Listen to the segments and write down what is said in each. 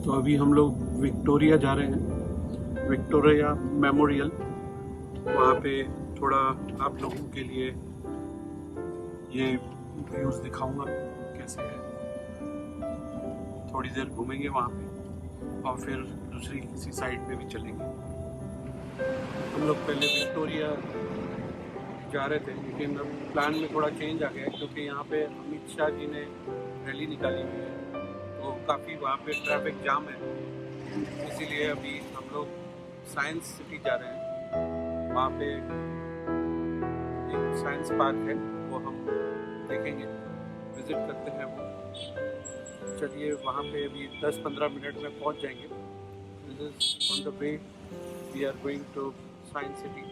तो अभी हम लोग विक्टोरिया जा रहे हैं, विक्टोरिया मेमोरियल। वहाँ पे थोड़ा आप लोगों के लिए ये व्यूज़ दिखाऊंगा कैसे है। थोड़ी देर घूमेंगे वहाँ पे और फिर दूसरी किसी साइड पे भी चलेंगे। हम लोग पहले विक्टोरिया जा रहे थे, लेकिन अब प्लान में थोड़ा चेंज आ गया है क्योंकि यहाँ पे अमित शाह जी ने रैली निकाली हुई है, तो काफ़ी वहाँ पे ट्रैफिक जाम है। इसीलिए अभी हम लोग साइंस सिटी जा रहे हैं। वहाँ पे एक साइंस पार्क है, वो हम देखेंगे, विजिट करते हैं वो। चलिए वहाँ पे अभी 10-15 मिनट में पहुँच जाएंगे। This is on the way we are going to science city.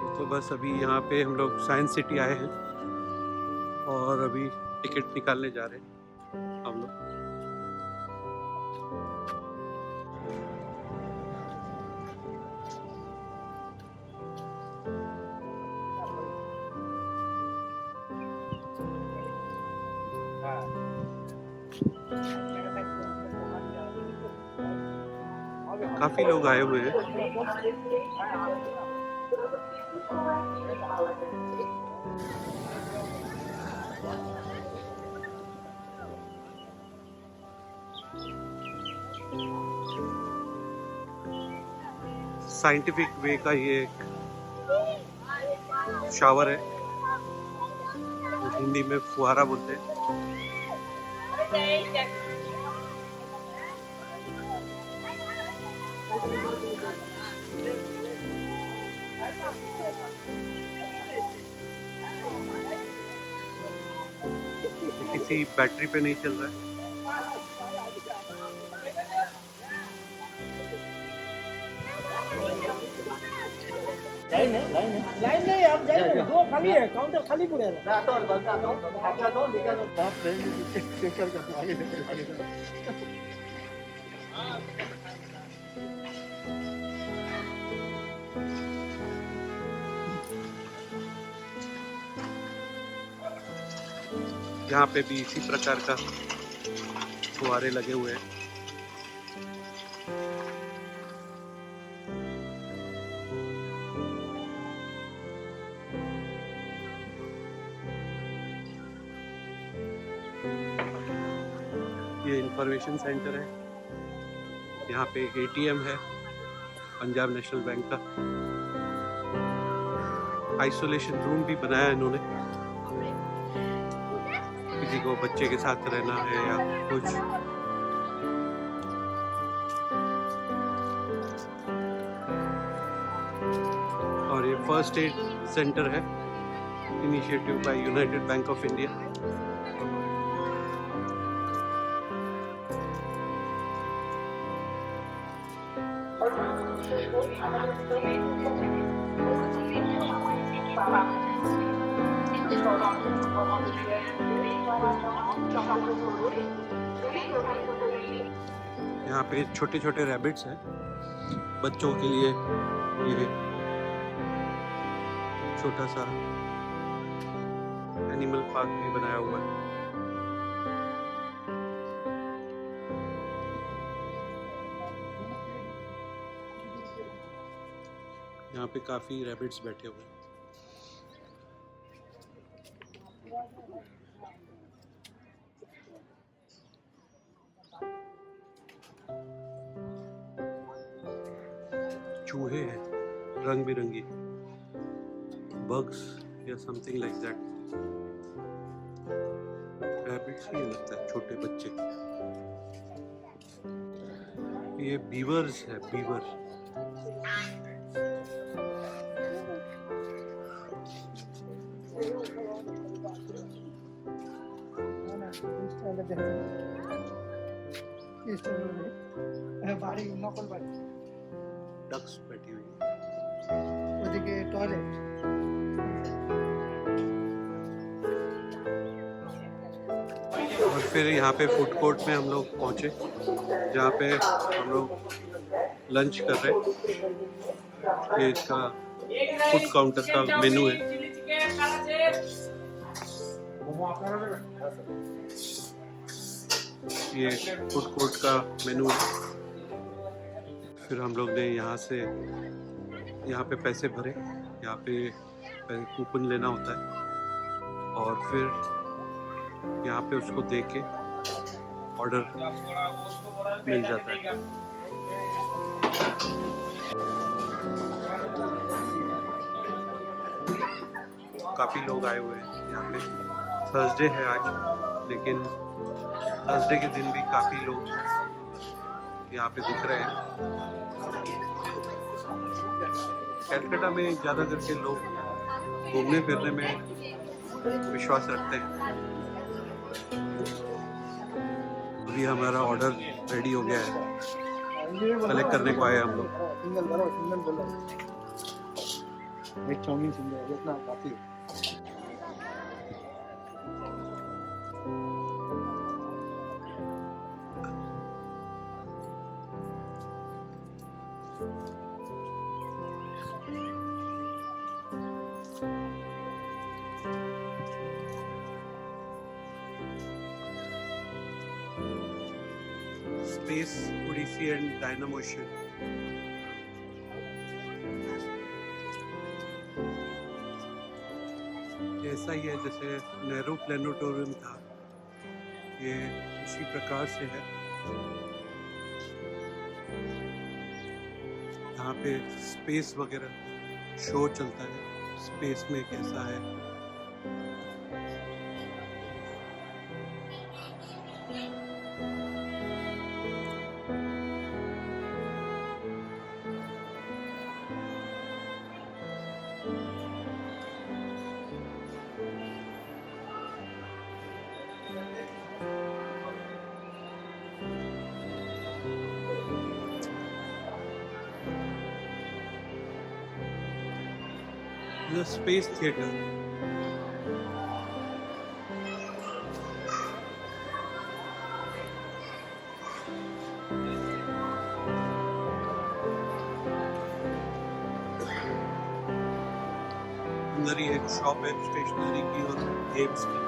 तो बस अभी यहाँ पे हम लोग साइंस सिटी आए हैं और अभी टिकट निकालने जा रहे हैं हम लोग। काफी लोग आए हुए हैं। साइंटिफिक वे का ये एक शावर है, हिंदी में फुहारा बोलते हैं। किसी बैटरी पे नहीं चल रहा है। लाइन नहीं, आप जाइए, दो खाली है, काउंटर खाली पड़ेगा। यहाँ पे भी इसी प्रकार का फुहारे लगे हुए हैं। ये इंफॉर्मेशन सेंटर है। यहाँ पे एटीएम है पंजाब नेशनल बैंक का। आइसोलेशन रूम भी बनाया इन्होंने, किसी को बच्चे के साथ रहना है या कुछ। और ये फर्स्ट एड सेंटर है, initiative by United bank of India. यहाँ पे छोटे छोटे रैबिट्स हैं बच्चों के लिए। ये छोटा सा एनिमल पार्क भी बनाया हुआ है। यहाँ पे काफी रैबिट्स बैठे हुए हैं। चूहे हैं रंग बिरंगी, बग्स या समथिंग लाइक दैट। रैबिट्स ही लगता है, छोटे बच्चे। ये बीवर्स है, बीवर। डक्स बैठी हुई है। ये टॉयलेट। और फिर यहाँ पे फूड कोर्ट में हम लोग पहुँचे, जहाँ पे हम लोग लंच कर रहे हैं। ये इसका फूड काउंटर का मेनू है। ये फूड कोर्ट का मेनू है। फिर हम लोग ने यहाँ पे पैसे भरे, यहाँ पे कूपन लेना होता है और फिर यहाँ पे उसको दे के ऑर्डर मिल जाता है। काफ़ी लोग आए हुए हैं यहाँ पे। थर्सडे है आज, लेकिन थर्सडे के दिन भी काफ़ी लोग यहाँ पे दिख रहे हैं। कलकत्ता में ज़्यादा करके लोग घूमने फिरने में विश्वास रखते हैं। अभी हमारा ऑर्डर रेडी हो गया है, कलेक्ट करने को आए हम लोग। एक चाउमीन सिंगल इतना काफी। स्पेस ओडिसी एंड डायनामोशन। ऐसा ही है जैसे नेहरू प्लेनेटोरियम था, ये उसी प्रकार से है। यहाँ पे स्पेस वगैरह शो चलता है, स्पेस में कैसा है। The Space Theatre. अंदर ही एक शॉप है स्टेशनरी की और गेम्स की।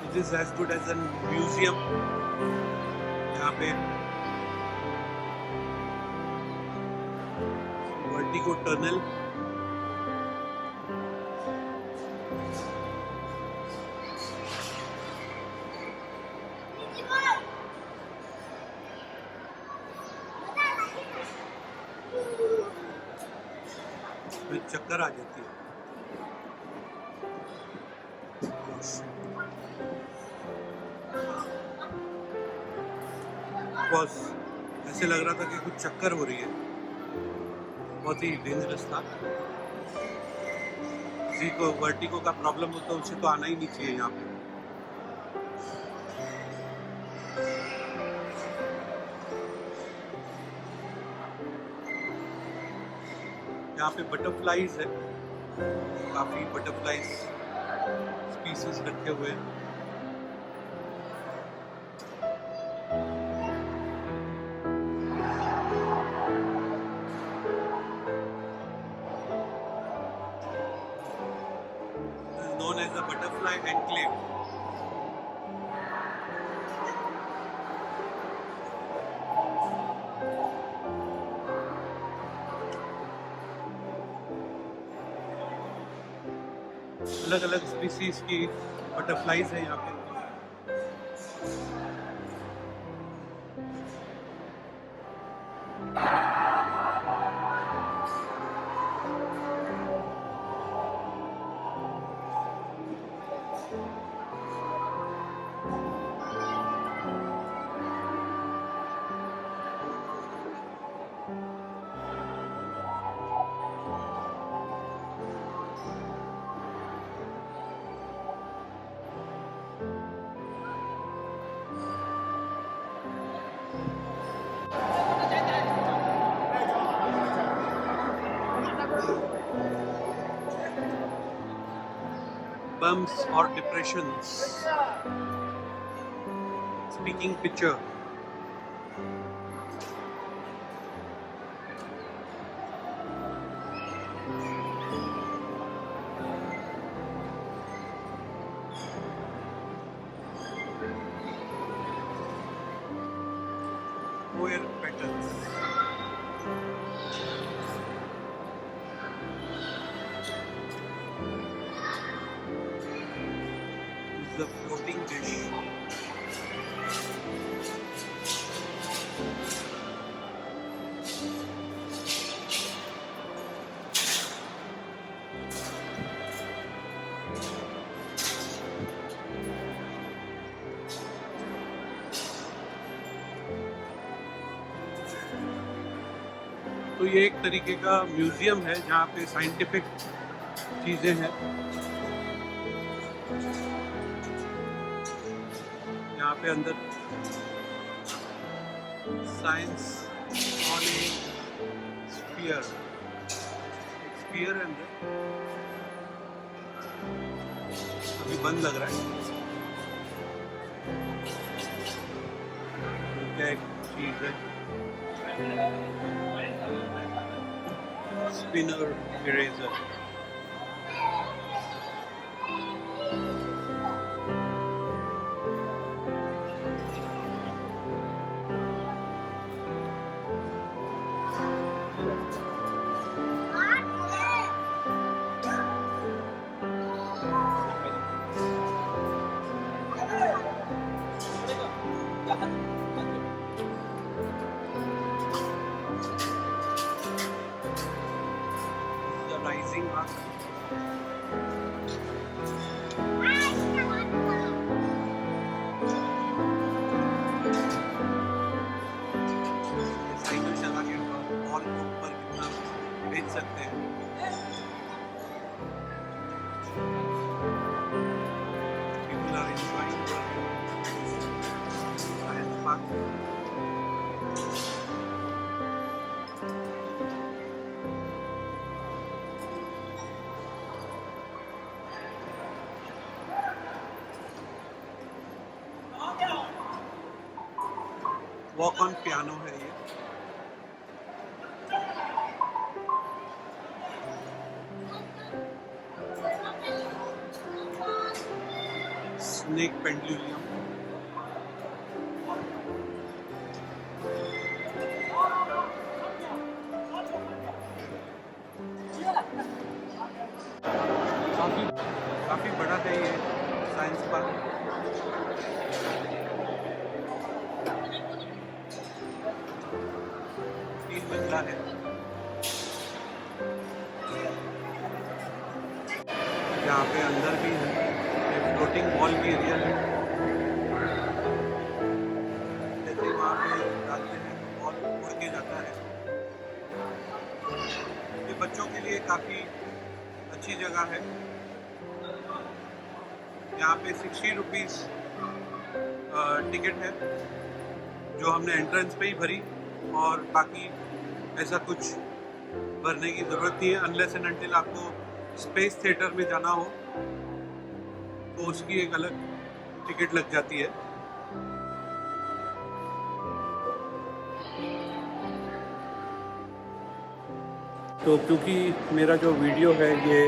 It is as good as a museum. यहाँ पे वर्टिगो टनल, में चक्कर आ जाती है। बस ऐसे लग रहा था कि कुछ चक्कर हो रही है, बहुत ही डेंजरस था। किसी को वर्टिगो का प्रॉब्लम हो तो उसे तो आना ही नहीं चाहिए यहाँ पे। यहाँ पे बटरफ्लाईज है, काफी बटरफ्लाईज स्पीसीज रखे हुए हैं। Known as the butterfly enclave. अलग अलग स्पीसीज की बटरफ्लाईज है यहाँ पे। bumps or depressions. Speaking picture. Queer petals. The floating dish. तो ये एक तरीके का म्यूजियम है जहाँ पे साइंटिफिक चीज़ें हैं। यहाँ पे अंदर science on A sphere, sphere है अंदर, अभी बंद लग रहा है। क्या एक चीज़ है, spinner eraser. Rising up. Cycle चला के बॉल को ऊपर कितना भेज सकते हैं। People are enjoying science park. Walk on piano है ये। Snake pendulum. काफी बड़ा है ये साइंस पार्क। मंजिला है। यहाँ पे अंदर भी है, फ्लोटिंग बॉल भी एरिया है। जैसे वहाँ पे डालते हैं बॉल उड़ के जाता है। ये बच्चों के लिए काफ़ी अच्छी जगह है। यहाँ पे 60 रुपीज़ टिकट है जो हमने एंट्रेंस पे ही भरी, और बाकी ऐसा कुछ भरने की ज़रूरत नहीं है, अनलेस एंड अनटिल आपको स्पेस थिएटर में जाना हो तो उसकी एक अलग टिकट लग जाती है। तो क्योंकि मेरा जो वीडियो है ये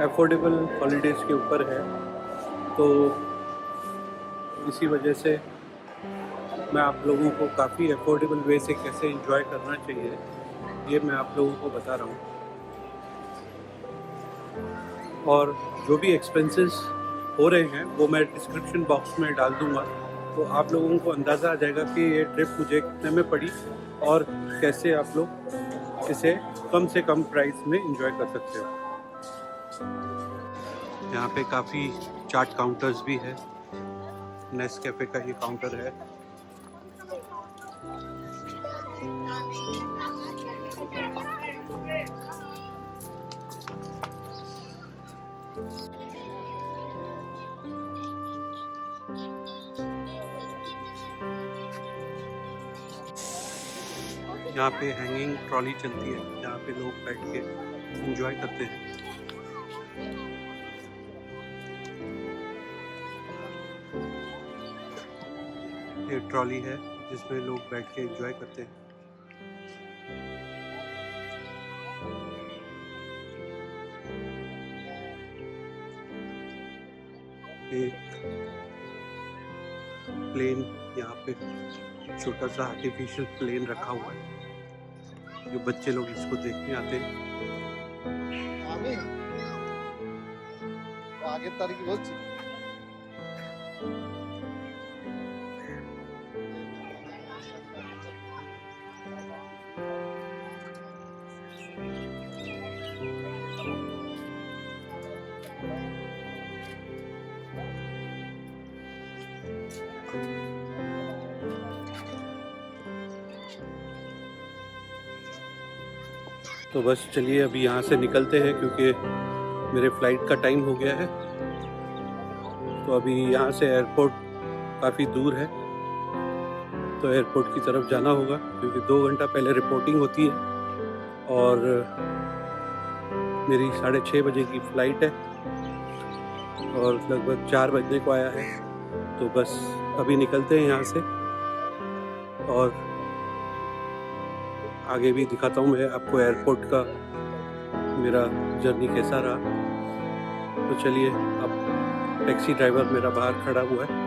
अफोर्डेबल हॉलीडेज़ के ऊपर है, तो इसी वजह से मैं आप लोगों को काफ़ी अफोर्डेबल वे से कैसे एंजॉय करना चाहिए ये मैं आप लोगों को बता रहा हूँ। और जो भी एक्सपेंसेस हो रहे हैं वो मैं डिस्क्रिप्शन बॉक्स में डाल दूँगा, तो आप लोगों को अंदाज़ा आ जाएगा कि ये ट्रिप मुझे कितने में पड़ी और कैसे आप लोग इसे कम से कम प्राइस में एंजॉय कर सकते हो। यहाँ पे काफ़ी चाट काउंटर्स भी है। नेस्कैफे का ये काउंटर है। यहाँ पे हैंगिंग ट्रॉली चलती है जहाँ पे लोग बैठ के एंजॉय करते हैं। ये ट्रॉली है जिसमें लोग बैठ के एंजॉय करते हैं। एक प्लेन यहाँ पे छोटा सा आर्टिफिशियल प्लेन रखा हुआ है जो बच्चे लोग इसको देखने आते हैं। আমি আগের তারিখে বলছি तो बस चलिए अभी यहाँ से निकलते हैं क्योंकि मेरे फ्लाइट का टाइम हो गया है। तो अभी यहाँ से एयरपोर्ट काफ़ी दूर है, तो एयरपोर्ट की तरफ जाना होगा क्योंकि 2 घंटा पहले रिपोर्टिंग होती है और मेरी 6:30 बजे की फ़्लाइट है और लगभग 4 बजने को आया है। तो बस अभी निकलते हैं यहाँ से और आगे भी दिखाता हूँ मैं आपको एयरपोर्ट का मेरा जर्नी कैसा रहा। तो चलिए, अब टैक्सी ड्राइवर मेरा बाहर खड़ा हुआ है,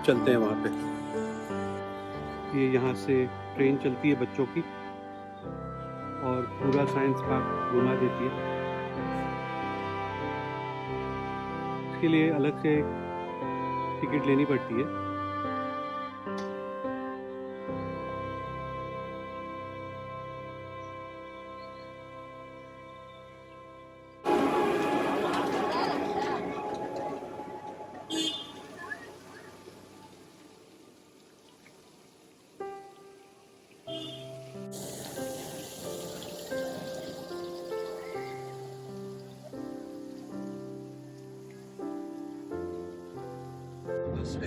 चलते हैं वहाँ पे। ये यहाँ से ट्रेन चलती है बच्चों की और पूरा साइंस पार्क घुमा देती है। इसके लिए अलग से टिकट लेनी पड़ती है।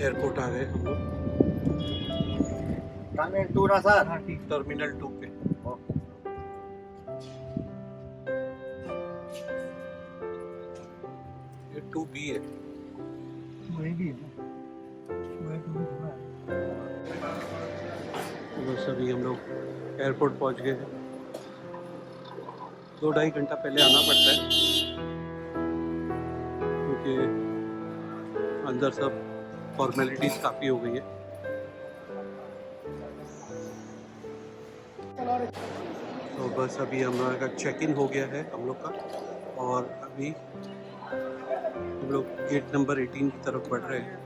एयरपोर्ट आ गए हम लोग, টার্মিনাল 2 না স্যার टर्मिनल 2 पे। ये 2B है। वही भी है ना, वही तो भी थोड़ा है। तो बस अभी हम लोग एयरपोर्ट पहुंच गए हैं। 2-2.5 घंटा पहले आना पड़ता है क्योंकि अंदर सब फॉर्मेलिटीज़ काफ़ी हो गई है। तो बस अभी हम लोगों का चेक इन हो गया है हम लोग का और अभी हम लोग गेट नंबर 18 की तरफ बढ़ रहे हैं।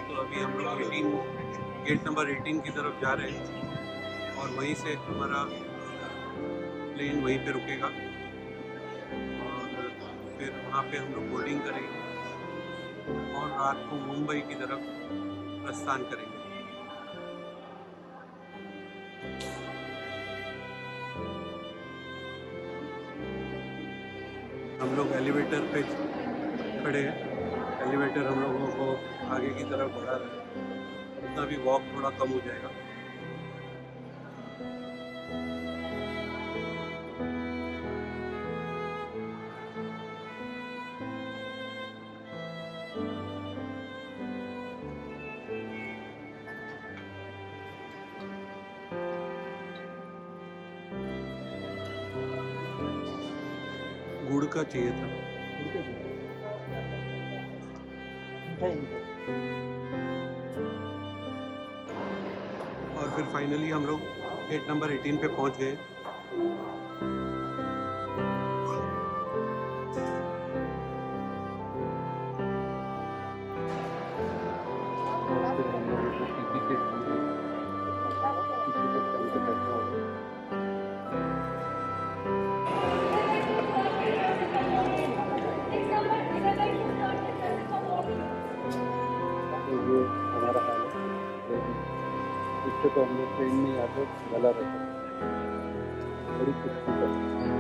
तो अभी हम लोग गेट नंबर 18 की तरफ जा रहे हैं और वहीं से हमारा प्लेन वहीं पे रुकेगा और फिर वहाँ पे हम लोग बोर्डिंग करेंगे और रात को मुंबई की तरफ प्रस्थान करेंगे। हम लोग एलिवेटर पे खड़े हैं। एलिवेटर हम लोगों को आगे की तरफ बढ़ा रहा है, उतना भी वॉक थोड़ा कम हो जाएगा। गुड़ का चाहिए था। और फिर फाइनली हम लोग गेट नंबर 18 पे पहुंच गए। और फिर हम लोगों को टीटी के बैठना होगा। तो ये हमारा हाल है। इससे तो हम लोग ट्रेन में आकर भला रहता है। बड़ी खुशी है।